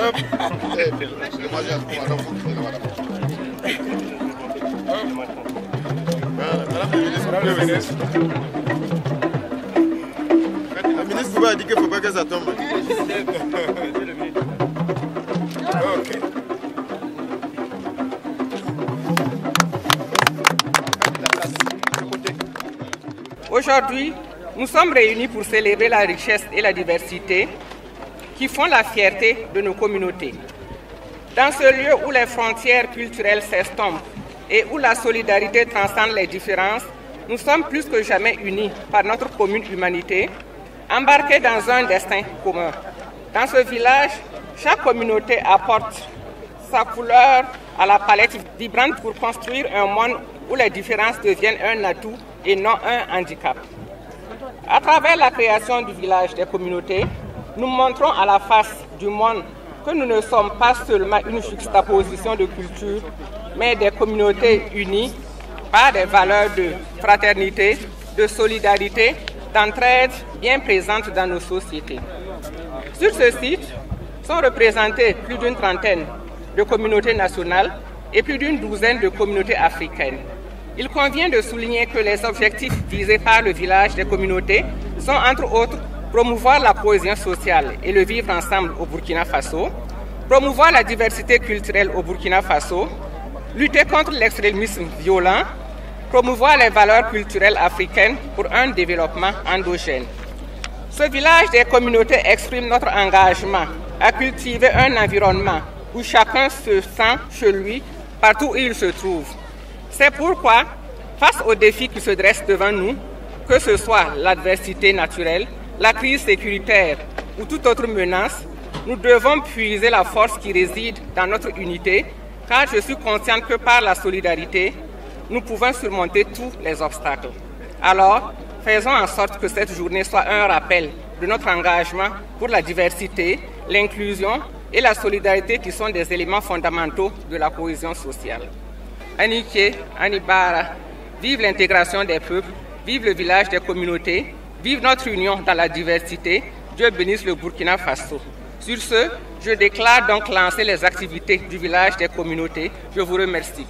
Le ministre Bouba a dit qu'il ne faut pas que ça tombe. Ok. Aujourd'hui, nous sommes réunis pour célébrer la richesse et la diversité qui font la fierté de nos communautés. Dans ce lieu où les frontières culturelles s'estompent et où la solidarité transcende les différences, nous sommes plus que jamais unis par notre commune humanité, embarqués dans un destin commun. Dans ce village, chaque communauté apporte sa couleur à la palette vibrante pour construire un monde où les différences deviennent un atout et non un handicap. À travers la création du village des communautés, nous montrons à la face du monde que nous ne sommes pas seulement une juxtaposition de cultures, mais des communautés unies par des valeurs de fraternité, de solidarité, d'entraide bien présentes dans nos sociétés. Sur ce site sont représentées plus d'une trentaine de communautés nationales et plus d'une douzaine de communautés africaines. Il convient de souligner que les objectifs visés par le village des communautés sont entre autres promouvoir la cohésion sociale et le vivre ensemble au Burkina Faso, promouvoir la diversité culturelle au Burkina Faso, lutter contre l'extrémisme violent, promouvoir les valeurs culturelles africaines pour un développement endogène. Ce village des communautés exprime notre engagement à cultiver un environnement où chacun se sent chez lui partout où il se trouve. C'est pourquoi, face aux défis qui se dressent devant nous, que ce soit l'adversité naturelle, la crise sécuritaire ou toute autre menace, nous devons puiser la force qui réside dans notre unité, car je suis consciente que par la solidarité, nous pouvons surmonter tous les obstacles. Alors, faisons en sorte que cette journée soit un rappel de notre engagement pour la diversité, l'inclusion et la solidarité qui sont des éléments fondamentaux de la cohésion sociale. Anike, Anibara, vive l'intégration des peuples, vive le village des communautés, vive notre union dans la diversité. Dieu bénisse le Burkina Faso. Sur ce, je déclare donc lancer les activités du village des communautés. Je vous remercie.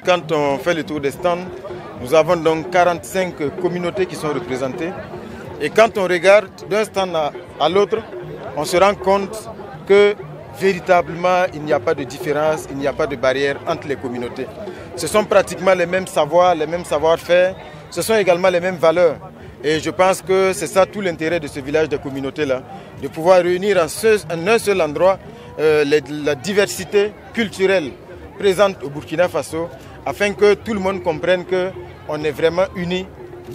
Quand on fait le tour des stands, nous avons donc 45 communautés qui sont représentées. Et quand on regarde d'un stand à l'autre, on se rend compte que véritablement, il n'y a pas de différence, il n'y a pas de barrière entre les communautés. Ce sont pratiquement les mêmes savoirs, les mêmes savoir-faire, ce sont également les mêmes valeurs. Et je pense que c'est ça tout l'intérêt de ce village de communautés-là, de pouvoir réunir en un seul endroit la diversité culturelle présente au Burkina Faso, afin que tout le monde comprenne qu'on est vraiment unis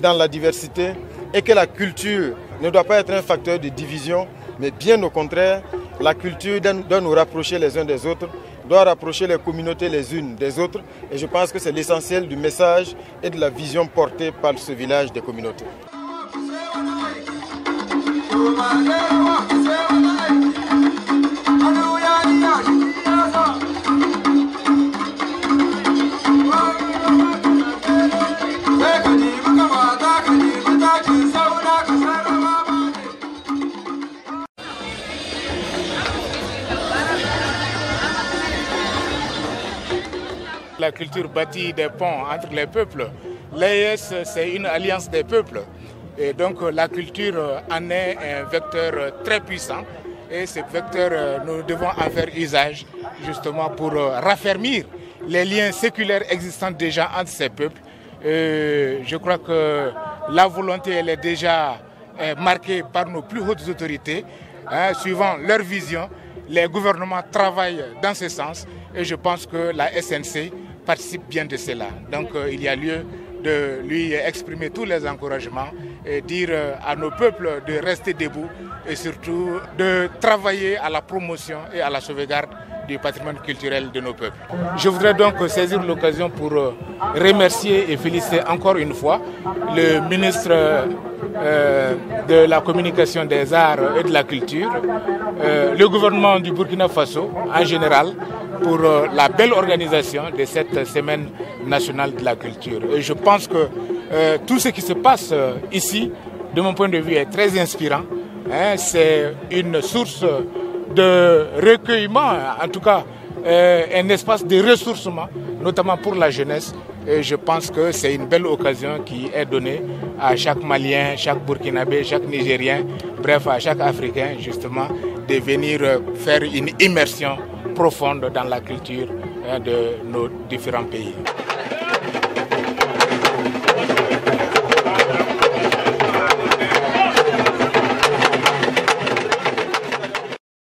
dans la diversité et que la culture ne doit pas être un facteur de division, mais bien au contraire, la culture doit nous rapprocher les uns des autres, doit rapprocher les communautés les unes des autres. Et je pense que c'est l'essentiel du message et de la vision portée par ce village des communautés. La culture bâtit des ponts entre les peuples. L'AES, c'est une alliance des peuples. Et donc la culture en est un vecteur très puissant. Et ce vecteur, nous devons en faire usage justement pour raffermir les liens séculaires existants déjà entre ces peuples. Je crois que la volonté, elle est déjà marquée par nos plus hautes autorités. Suivant leur vision, les gouvernements travaillent dans ce sens. Et je pense que la SNC participe bien de cela. Donc il y a lieu de lui exprimer tous les encouragements dire à nos peuples de rester debout et surtout de travailler à la promotion et à la sauvegarde du patrimoine culturel de nos peuples. Je voudrais donc saisir l'occasion pour remercier et féliciter encore une fois le ministre de la Communication, des Arts et de la Culture, le gouvernement du Burkina Faso en général pour la belle organisation de cette semaine nationale de la culture. Et je pense que tout ce qui se passe ici, de mon point de vue, est très inspirant. C'est une source de recueillement, en tout cas un espace de ressourcement, notamment pour la jeunesse. Et je pense que c'est une belle occasion qui est donnée à chaque Malien, chaque Burkinabé, chaque Nigérien, bref à chaque Africain justement de venir faire une immersion profonde dans la culture de nos différents pays.